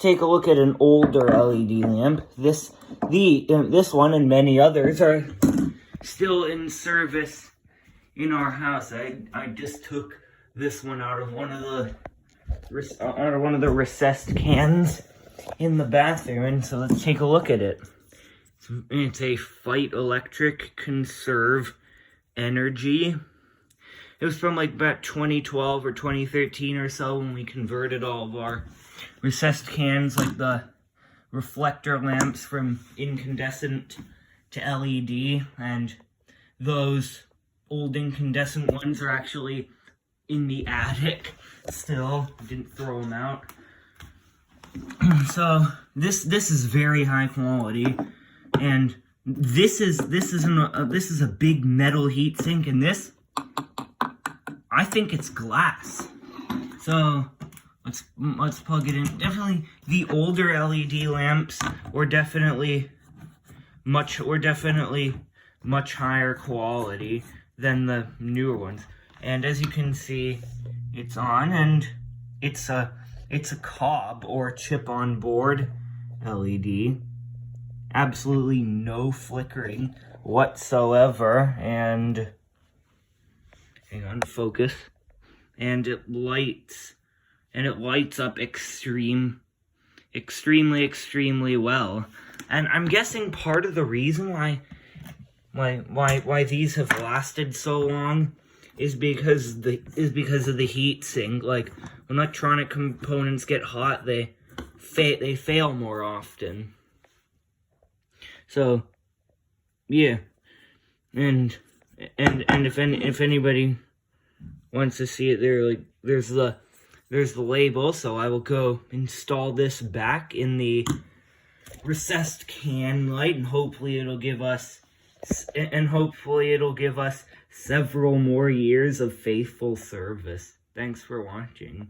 take a look at an older LED lamp. This one and many others are still in service in our house. I just took this one out of one of the recessed cans in the bathroom, and so let's take a look at it. It's a FEIT electric Conserv-Energy. It was from like about 2012 or 2013 or so when we converted all of our recessed cans, like the reflector lamps, from incandescent to LED, and those old incandescent ones are actually in the attic still. I didn't throw them out. So this is very high quality, and this is a big metal heat sink, and this, I think it's glass. So let's plug it in. Definitely the older LED lamps were definitely much higher quality than the newer ones. And as you can see, it's on, and it's a cob or chip on board LED. Absolutely no flickering whatsoever, and hang on, focus. And it lights up extremely well. And I'm guessing part of the reason why these have lasted so long is because of the heat sink. Like, when electronic components get hot, they fail more often. So yeah, and if anybody wants to see it, there's the label. So I will go install this back in the recessed can light, and hopefully it'll give us several more years of faithful service. Thanks for watching.